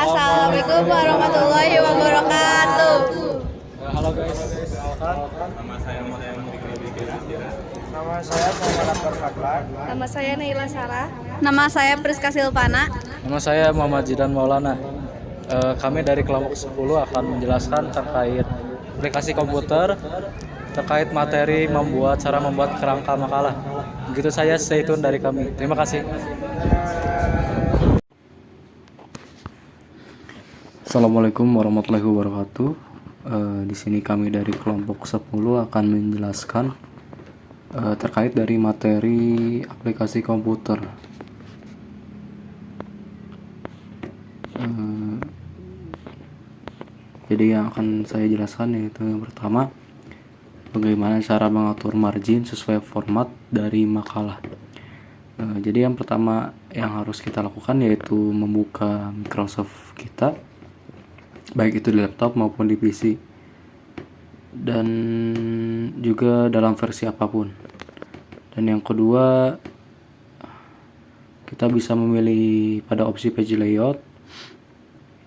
Assalamualaikum warahmatullahi wabarakatuh. Halo guys, perkenalkan Nama saya Muhammad Fikri Bikira. nama saya Muhammad Akbar Faklar. Nama saya Naila Sarah. Nama saya Priska Silvana. Nama saya Muhammad Zidan Maulana. Kami dari kelompok 10 akan menjelaskan terkait aplikasi komputer, terkait materi cara membuat kerangka makalah. Begitu saja, stay tune dari kami. Terima kasih. Assalamualaikum warahmatullahi wabarakatuh. Di sini kami dari kelompok 10 akan menjelaskan terkait dari materi aplikasi komputer. Jadi yang akan saya jelaskan yaitu yang pertama, bagaimana cara mengatur margin sesuai format dari makalah. Jadi yang pertama yang harus kita lakukan yaitu membuka Microsoft kita, baik itu di laptop maupun di PC, dan juga dalam versi apapun. Dan yang kedua, kita bisa memilih pada opsi page layout,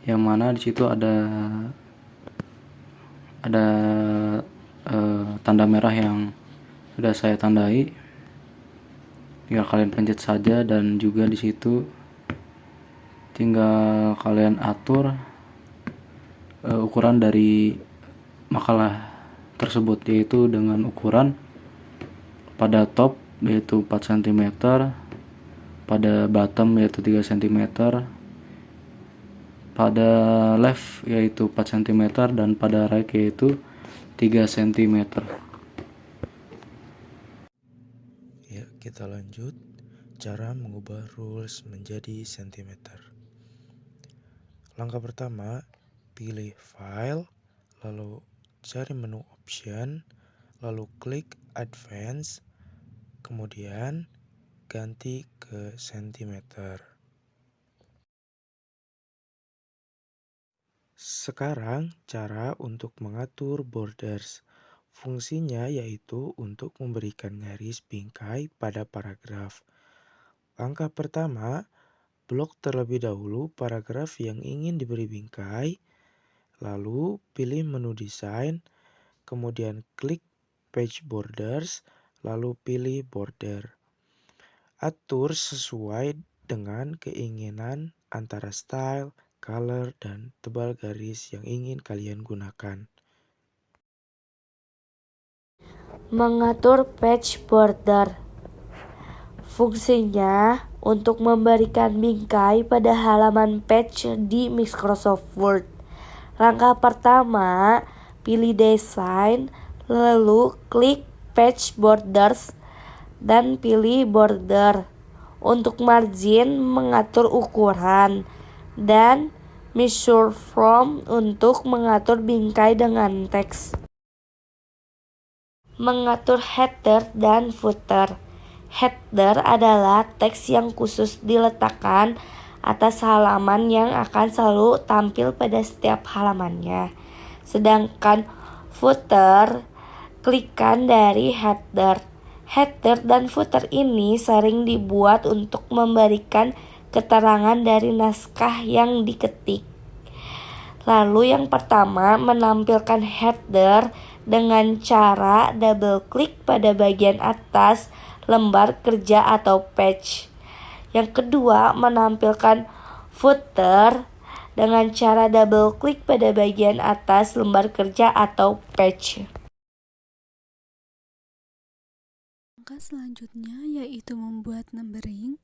yang mana di situ ada tanda merah yang sudah saya tandai. Tinggal kalian pencet saja, dan juga di situ tinggal kalian atur ukuran dari makalah tersebut, yaitu dengan ukuran pada top yaitu 4 cm, pada bottom yaitu 3 cm, pada left yaitu 4 cm, dan pada right yaitu 3 cm. Ya, kita lanjut. Cara mengubah rules menjadi sentimeter. Langkah pertama, pilih file, lalu cari menu option, lalu klik advance, kemudian ganti ke sentimeter. Sekarang cara untuk mengatur borders. Fungsinya yaitu untuk memberikan garis bingkai pada paragraf. Langkah pertama, blok terlebih dahulu paragraf yang ingin diberi bingkai, lalu pilih menu desain, kemudian klik page borders, lalu pilih border. Atur sesuai dengan keinginan antara style, color, dan tebal garis yang ingin kalian gunakan. Mengatur page border. Fungsinya untuk memberikan bingkai pada halaman page di Microsoft Word. Langkah pertama, pilih desain, lalu klik page borders dan pilih border. Untuk margin, mengatur ukuran, dan measure from untuk mengatur bingkai dengan teks. Mengatur header dan footer. Header adalah teks yang khusus diletakkan atas halaman yang akan selalu tampil pada setiap halamannya. Sedangkan footer klikan dari header. Header dan footer ini sering dibuat untuk memberikan keterangan dari naskah yang diketik. Lalu yang pertama, menampilkan header dengan cara double klik pada bagian atas lembar kerja atau page. Yang kedua, menampilkan footer dengan cara double klik pada bagian atas lembar kerja atau page. Langkah selanjutnya yaitu membuat numbering.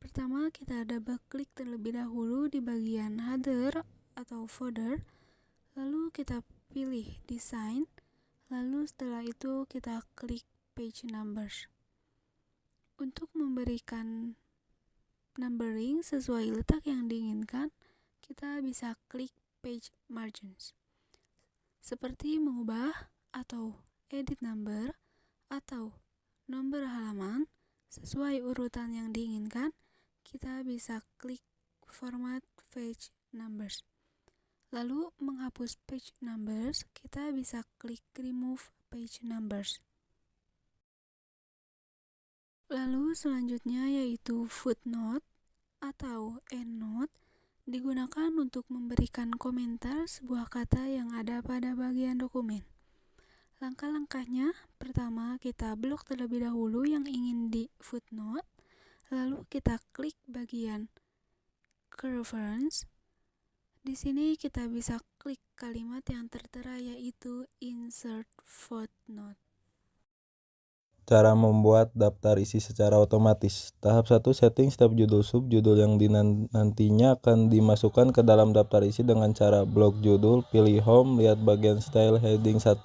Pertama, kita double klik terlebih dahulu di bagian header atau footer, lalu kita pilih design, lalu setelah itu kita klik page numbers. Untuk memberikan numbering sesuai letak yang diinginkan, kita bisa klik page margins, seperti mengubah atau edit number atau nomor halaman sesuai urutan yang diinginkan. Kita bisa klik format page numbers. Lalu menghapus page numbers, kita bisa klik remove page numbers. Lalu selanjutnya yaitu footnote atau endnote. digunakan untuk memberikan komentar sebuah kata yang ada pada bagian dokumen. Langkah-langkahnya, pertama kita blok terlebih dahulu yang ingin di footnote, lalu kita klik bagian reference. Di sini kita bisa klik kalimat yang tertera yaitu insert footnote. Cara membuat daftar isi secara otomatis. Tahap 1, setting setiap judul subjudul yang nantinya akan dimasukkan ke dalam daftar isi dengan cara blok judul, pilih home, lihat bagian style heading 1.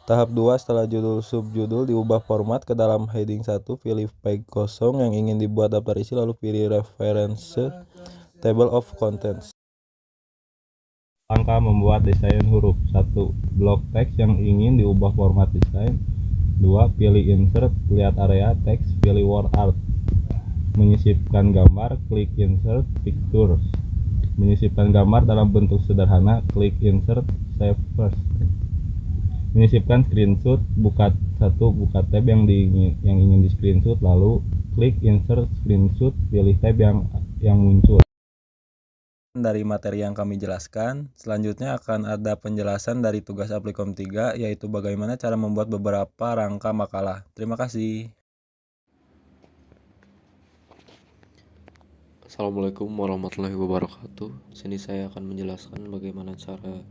Tahap 2, setelah judul subjudul diubah format ke dalam heading 1, pilih page kosong yang ingin dibuat daftar isi lalu pilih reference table of contents. Langkah membuat desain huruf. 1. Blok teks yang ingin diubah format desain. 2. Pilih insert, lihat area teks, pilih word art. Menyisipkan gambar, klik insert pictures. Menyisipkan gambar dalam bentuk sederhana, klik insert save first. Menyisipkan screenshot, buka tab yang ingin di screenshot, lalu klik insert screenshot, pilih tab yang muncul. Dari materi yang kami jelaskan, selanjutnya akan ada penjelasan dari tugas Applikom 3, yaitu bagaimana cara membuat beberapa rangka makalah. Terima kasih. Assalamualaikum warahmatullahi wabarakatuh. Sini saya akan menjelaskan bagaimana cara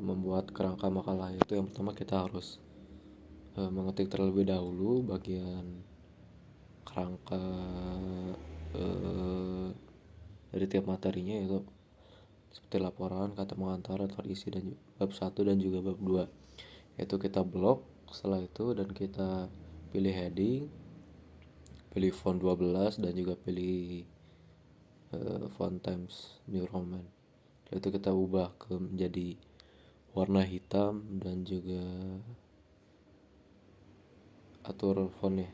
membuat kerangka makalah. Yaitu yang pertama kita harus mengetik terlebih dahulu bagian kerangka dari tiap materinya, yaitu seperti laporan, kata pengantar, daftar isi, dan bab 1 dan juga bab 2. Yaitu kita blok setelah itu dan kita pilih heading, pilih font 12 dan juga pilih font Times New Roman. Setelah itu kita ubah menjadi warna hitam dan juga atur fontnya.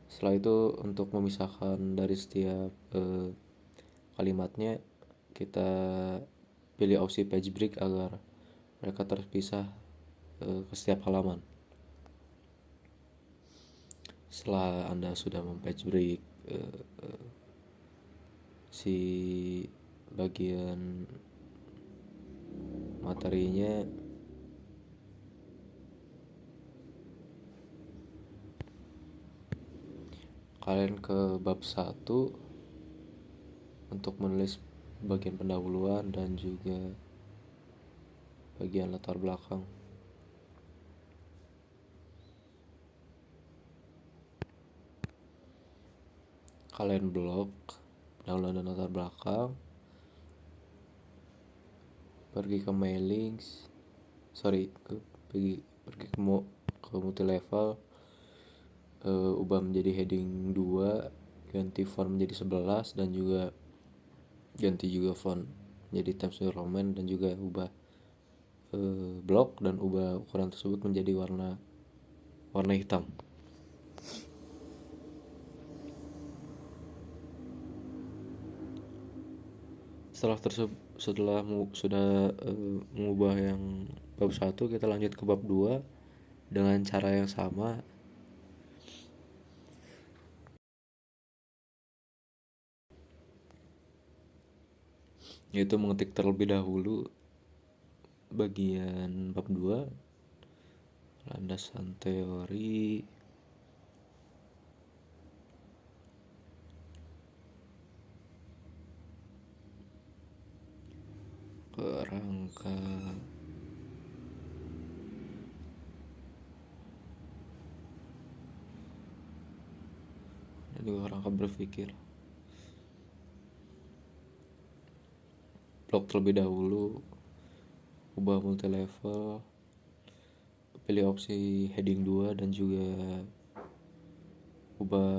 Setelah itu untuk memisahkan dari setiap kalimatnya, kita pilih opsi page break agar mereka terpisah ke setiap halaman. Setelah Anda sudah mempage break si bagian materinya, kalian ke bab 1 untuk menulis bagian pendahuluan dan juga bagian latar belakang. Kalian blok pendahuluan dan latar belakang, pergi ke mailings, pergi ke multi level, ubah menjadi heading 2, ganti font menjadi 11 dan juga ganti juga font menjadi Times New Roman dan juga ubah blok dan ubah ukuran tersebut menjadi warna hitam. Setelah sudah mengubah yang bab 1, kita lanjut ke bab 2 dengan cara yang sama. Yaitu mengetik terlebih dahulu bagian bab 2, landasan teori, kerangka dan juga kerangka berpikir. Blok terlebih dahulu, ubah multi level, pilih opsi heading 2 dan juga ubah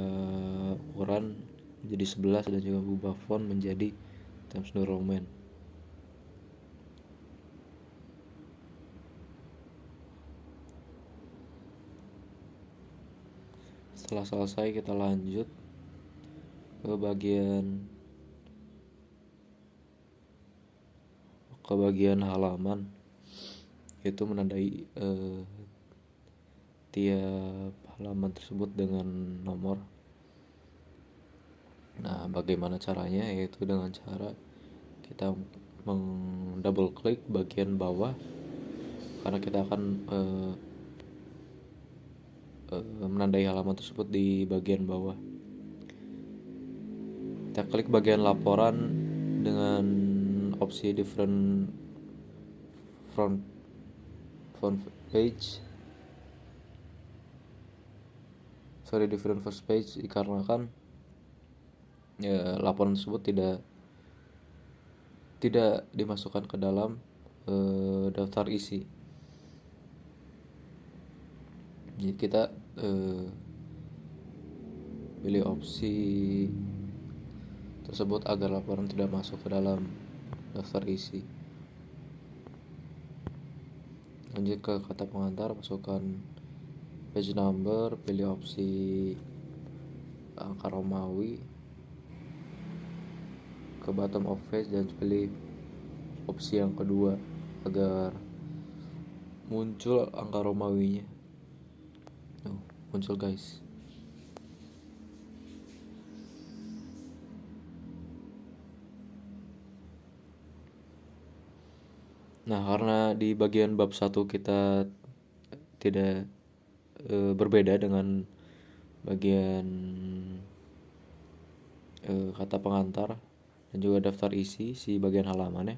ukuran menjadi 11 dan juga ubah font menjadi Times New Roman. Setelah selesai, kita lanjut ke bagian halaman, yaitu menandai tiap halaman tersebut dengan nomor. Nah, bagaimana caranya? Yaitu dengan cara kita double klik bagian bawah, karena kita akan menandai halaman tersebut di bagian bawah. Kita klik bagian laporan dengan opsi different front page, different first page, dikarenakan laporan tersebut tidak dimasukkan ke dalam daftar isi. Jadi kita pilih opsi tersebut agar laporan tidak masuk ke dalam daftar isi. Lanjut ke kata pengantar, masukkan page number, pilih opsi angka Romawi ke bottom of page dan pilih opsi yang kedua agar muncul angka Romawinya. Muncul guys. Nah, karena di bagian bab 1 kita tidak berbeda dengan bagian kata pengantar dan juga daftar isi si bagian halamannya.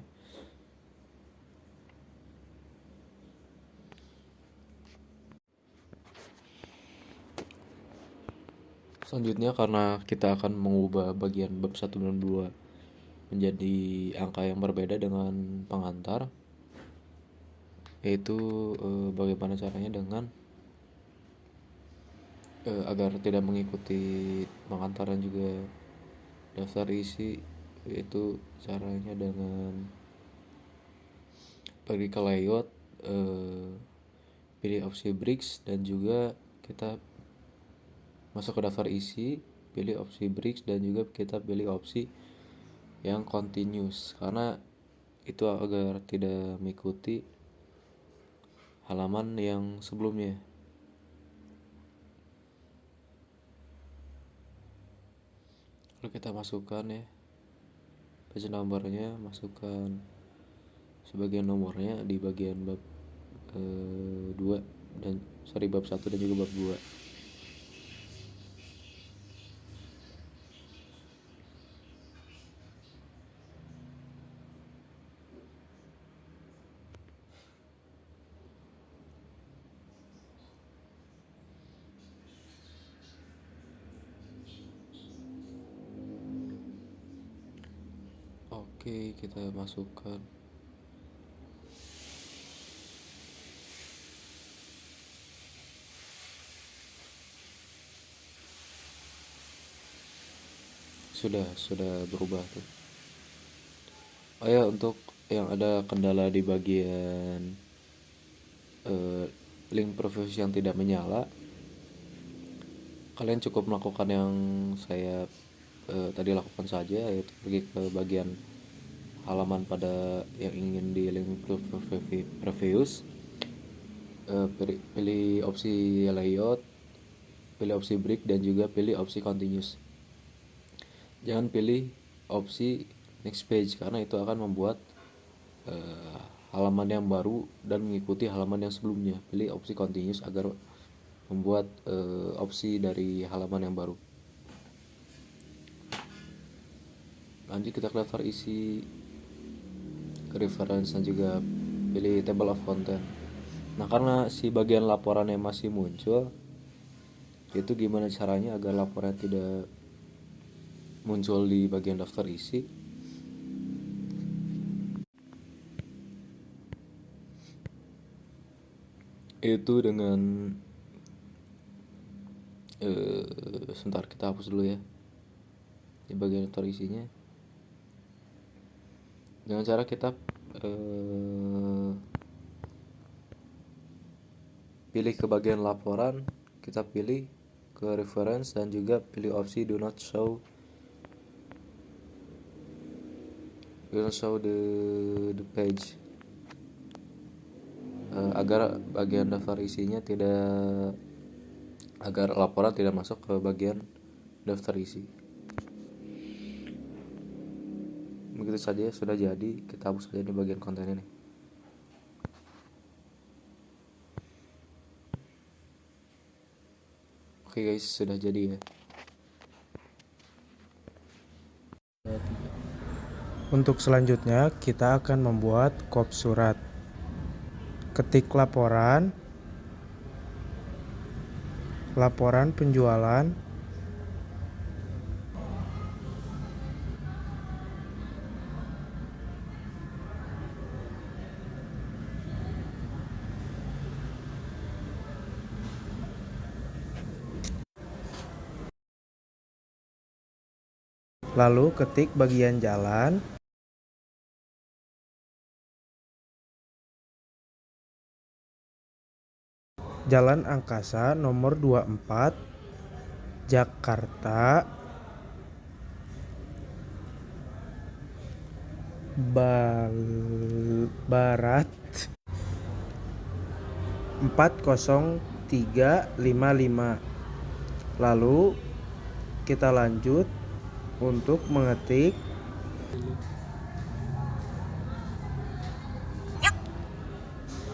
Selanjutnya, karena kita akan mengubah bagian bab 1 dan 2 menjadi angka yang berbeda dengan pengantar, yaitu bagaimana caranya dengan agar tidak mengikuti pengantar dan juga daftar isi, yaitu caranya dengan pergi ke layout, pilih opsi bricks dan juga kita masuk ke daftar isi, pilih opsi bricks dan juga kita pilih opsi yang continuous, karena itu agar tidak mengikuti halaman yang sebelumnya. Lalu kita masukkan ya page numbernya, masukkan sebagian nomornya di bagian bab 2 dan bab 1 dan juga bab 2. Oke, kita masukkan. Sudah berubah tuh. Oh ya, untuk yang ada kendala di bagian link previews yang tidak menyala, kalian cukup melakukan yang saya tadi lakukan saja, yaitu pergi ke bagian halaman pada yang ingin di link previews, pilih opsi layout, pilih opsi break dan juga pilih opsi continuous. Jangan pilih opsi next page karena itu akan membuat halaman yang baru dan mengikuti halaman yang sebelumnya. Pilih opsi continuous agar membuat opsi dari halaman yang baru. Lanjut kita ke daftar isi, ke reference dan juga pilih table of content. Nah, karena si bagian laporannya masih muncul, itu gimana caranya agar laporan tidak muncul di bagian daftar isi? Itu dengan sebentar, kita hapus dulu ya di bagian daftar isinya. Dengan cara kita pilih ke bagian laporan, kita pilih ke reference dan juga pilih opsi do not show the page, agar bagian daftar isinya agar laporan tidak masuk ke bagian daftar isi. Begitu saja sudah jadi, kita hapus saja di bagian konten ini. Oke guys, sudah jadi ya. Untuk selanjutnya kita akan membuat kop surat. Ketik laporan penjualan, lalu ketik bagian jalan, Jalan Angkasa nomor 24, Jakarta Barat 40355. Lalu kita lanjut untuk mengetik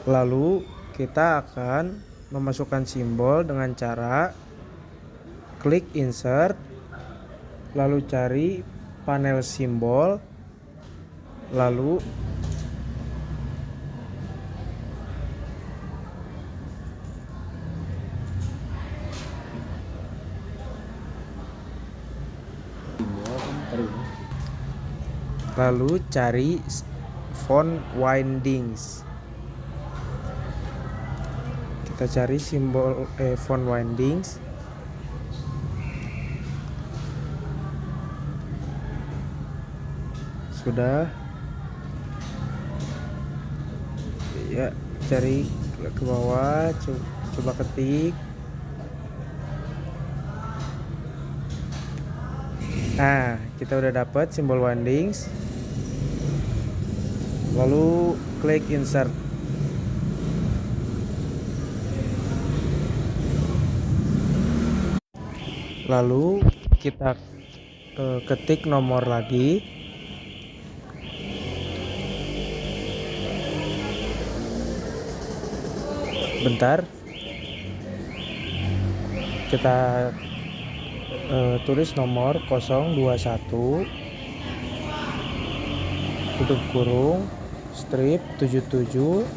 lalu kita akan memasukkan simbol dengan cara klik insert, lalu cari panel simbol, lalu cari font windings. Kita cari simbol font windings. Sudah. Ya, cari ke bawah, coba ketik. Nah, kita udah dapat simbol windings. Lalu klik insert. Lalu kita ketik nomor lagi. Bentar. Kita tulis nomor 021 tutup kurung strip 77005,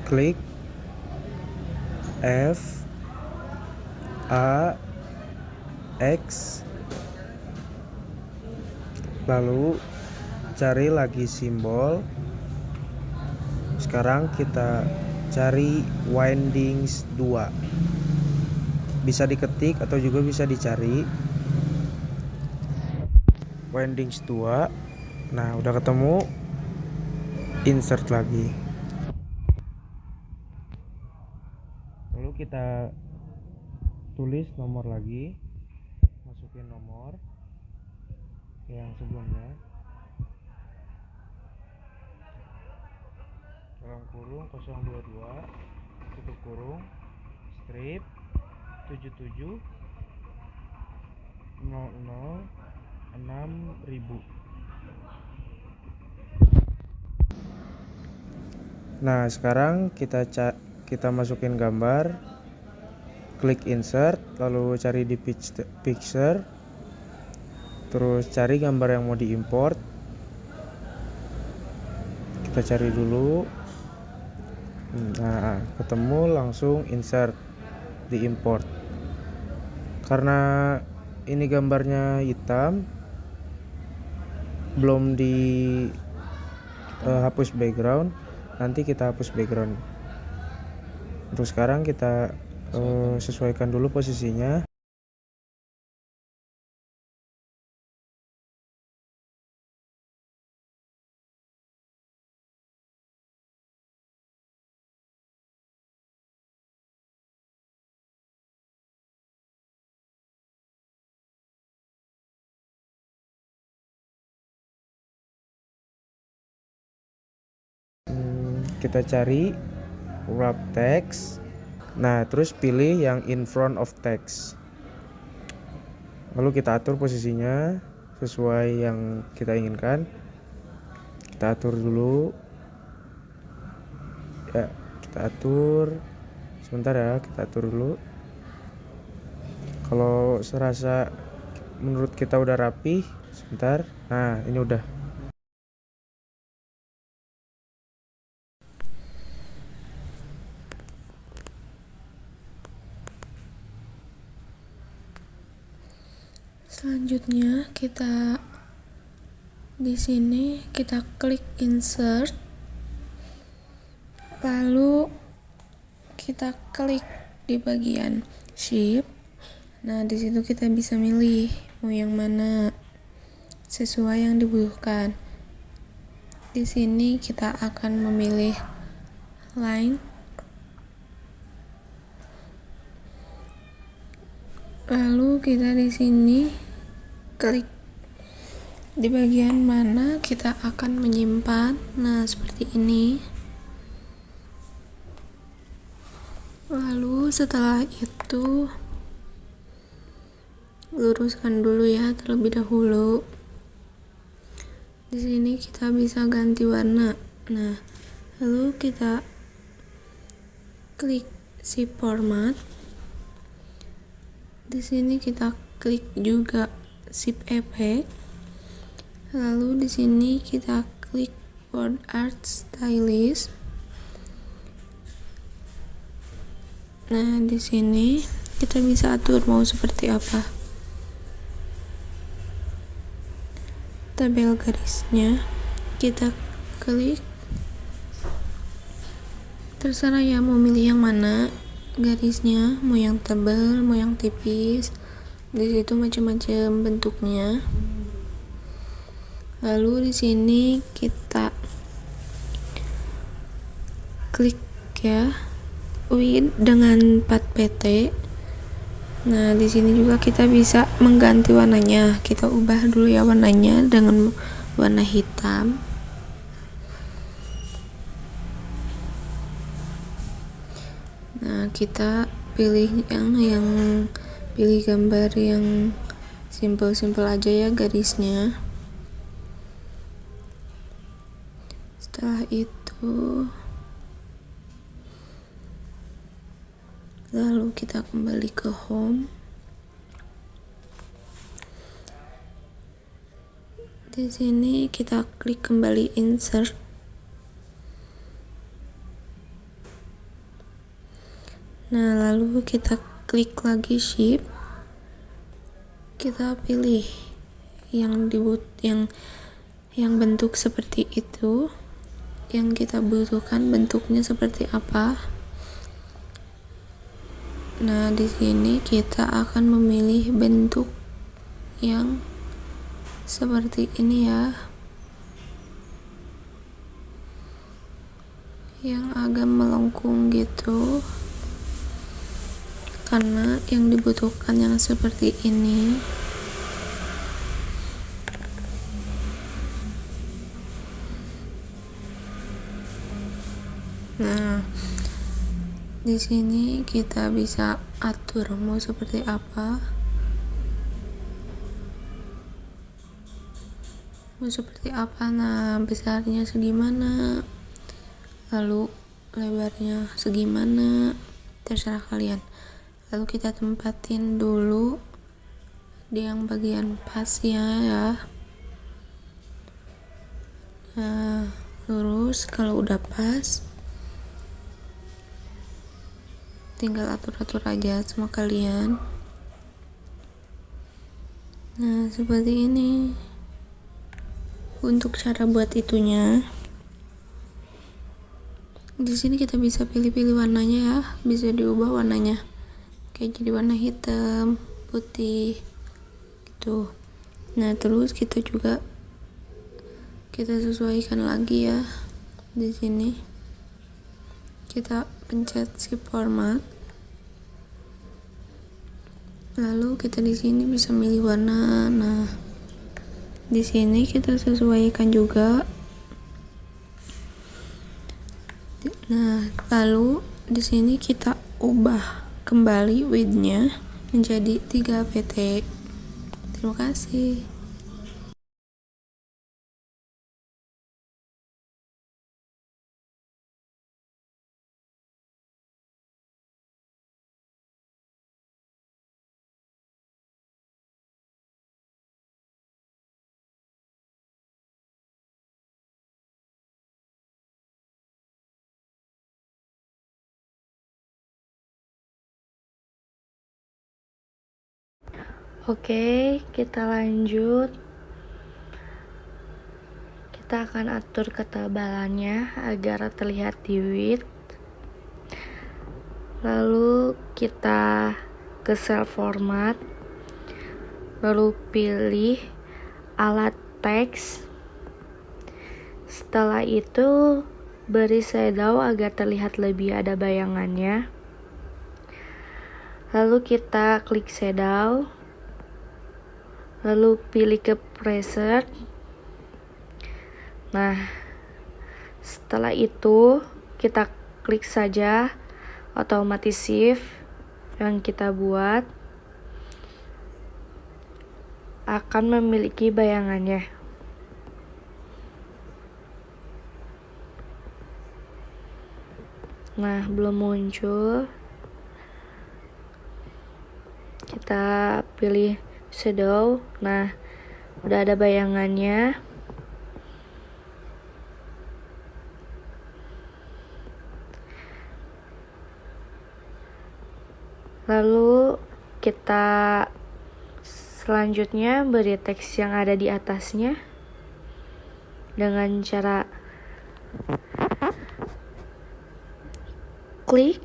klik F A X, lalu cari lagi simbol. Sekarang kita cari windings 2. Bisa diketik atau juga bisa dicari windings 2. Nah, udah ketemu, insert lagi. Lalu kita tulis nomor lagi, masukin nomor yang sebelumnya, dalam kurung 022 tutup kurung strip 77006000. Nah, sekarang kita masukin gambar, klik insert, lalu cari di picture, terus cari gambar yang mau diimport. Kita cari dulu. Nah, ketemu, langsung insert, diimport. Karena ini gambarnya hitam, belum di hapus background, nanti kita hapus background. Untuk sekarang kita sesuaikan dulu posisinya. Kita cari wrap text. Nah, terus pilih yang in front of text. Lalu kita atur posisinya sesuai yang kita inginkan. Kita atur dulu. Ya, kita atur. Sebentar ya, kita atur dulu. Kalau serasa menurut kita udah rapi, sebentar. Nah, ini udah. Selanjutnya di sini kita klik insert, lalu kita klik di bagian shape. Nah, di situ kita bisa milih mau yang mana sesuai yang dibutuhkan. Di sini kita akan memilih line. Lalu kita di sini klik di bagian mana kita akan menyimpan. Nah, seperti ini. Lalu setelah itu luruskan dulu ya terlebih dahulu. Di sini kita bisa ganti warna. Nah, lalu kita klik si format. Di sini kita klik juga Shift Effect. Lalu di sini kita klik Word Art Stylist. Nah, di sini kita bisa atur mau seperti apa. Tabel garisnya kita klik. Terserah ya mau milih yang mana garisnya, mau yang tebal, mau yang tipis. Di situ macam-macam bentuknya. Lalu di sini kita klik ya width dengan 4 pt. Nah, di sini juga kita bisa mengganti warnanya. Kita ubah dulu ya warnanya dengan warna hitam. Nah, kita pilih pilih gambar yang simple aja ya garisnya. Setelah itu lalu kita kembali ke home. Di sini kita klik kembali insert. Nah, lalu kita klik lagi shift. Kita pilih yang bentuk seperti itu. Yang kita butuhkan bentuknya seperti apa. Nah, di sini kita akan memilih bentuk yang seperti ini ya. Yang agak melengkung gitu. Karena yang dibutuhkan yang seperti ini. Nah, di sini kita bisa atur mau seperti apa. Nah, besarnya segimana, lalu lebarnya segimana, terserah kalian. Lalu kita tempatin dulu di yang bagian pasnya ya. Nah, lurus. Kalau udah pas tinggal atur-atur aja sama kalian. Nah, seperti ini untuk cara buat itunya. Di sini kita bisa pilih-pilih warnanya ya, bisa diubah warnanya kayak jadi warna hitam, putih gitu. Nah, terus kita sesuaikan lagi ya. Di sini kita pencet si format. Lalu kita di sini bisa milih warna. Nah, di sini kita sesuaikan juga. Nah, lalu di sini kita ubah kembali width-nya menjadi 3 pt. Terima kasih. Oke, kita lanjut. Kita akan atur ketebalannya agar terlihat di width. Lalu kita ke cell format. Lalu pilih alat teks. Setelah itu beri shadow agar terlihat lebih ada bayangannya. Lalu kita klik shadow. Lalu pilih ke preset. Nah, setelah itu kita klik saja automatic shift yang kita buat akan memiliki bayangannya. Nah, belum muncul. Kita pilih shadow. Nah, udah ada bayangannya. Lalu kita selanjutnya beri teks yang ada di atasnya dengan cara klik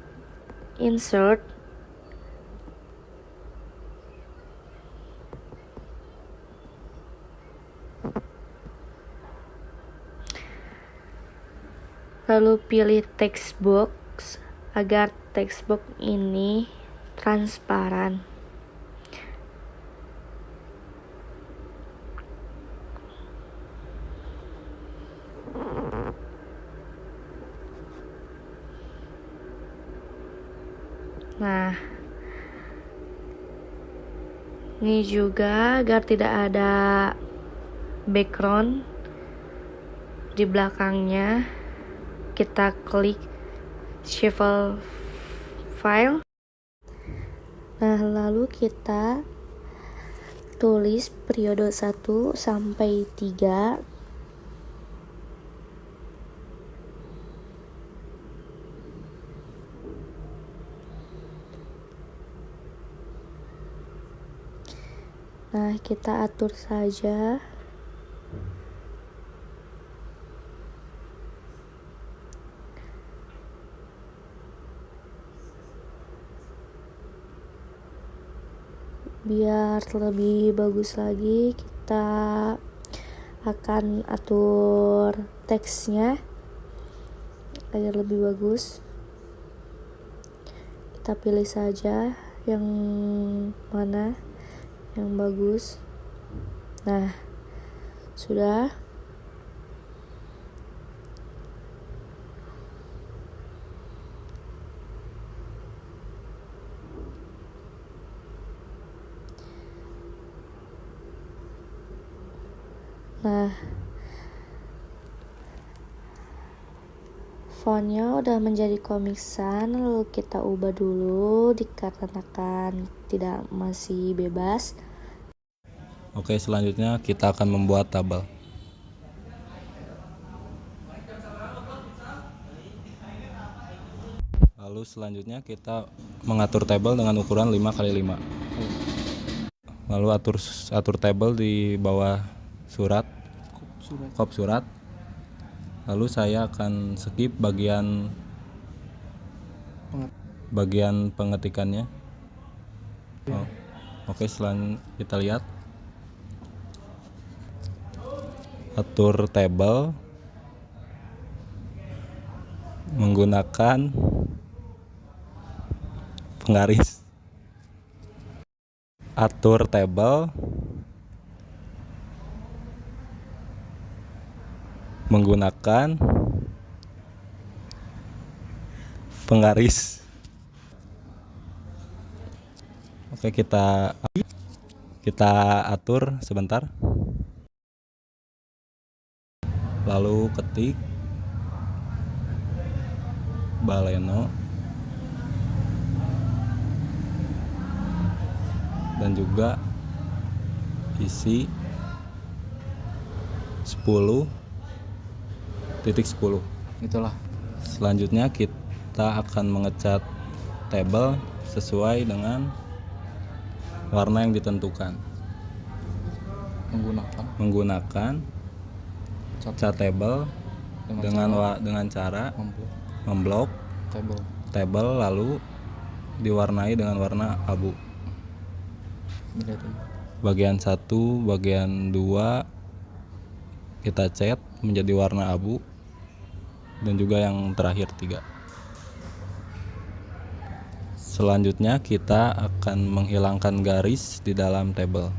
insert. Lalu pilih text box agar text box ini transparan. Nah, ini juga agar tidak ada background di belakangnya, kita klik shuffle file. Nah, lalu kita tulis periode 1 sampai 3. Nah, kita atur saja. Biar lebih bagus lagi, kita akan atur teksnya agar lebih bagus. Kita pilih saja yang mana yang bagus. Nah, sudah. Nah, fontnya udah menjadi Comic Sans, lalu kita ubah dulu dikarenakan tidak masih bebas. Oke, selanjutnya kita akan membuat tabel. Lalu selanjutnya kita mengatur tabel dengan ukuran 5x5. Lalu atur tabel di bawah kop surat. Lalu saya akan skip bagian pengetikannya. Oke, selanjutnya kita lihat. Atur tabel menggunakan penggaris. Atur tabel menggunakan penggaris. Oke, kita Kita atur sebentar. Lalu ketik baleno dan juga isi 10.10. Itulah. Selanjutnya kita akan mengecat tabel sesuai dengan warna yang ditentukan menggunakan cat tabel dengan cara memblok tabel lalu diwarnai dengan warna abu. Bagian 1, bagian 2 kita cat menjadi warna abu, dan juga yang terakhir 3. Selanjutnya kita akan menghilangkan garis di dalam tabel.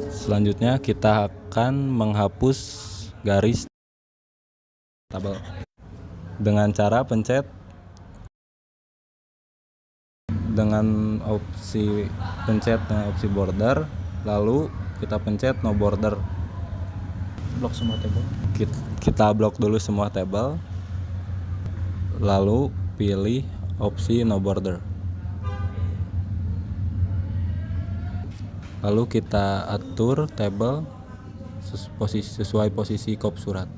Selanjutnya kita akan menghapus garis tabel dengan cara pencet dengan opsi border, lalu kita pencet no border. Blok semua tabel. Kita blok dulu semua tabel, lalu pilih opsi no border. Lalu kita atur tabel sesuai posisi kop surat.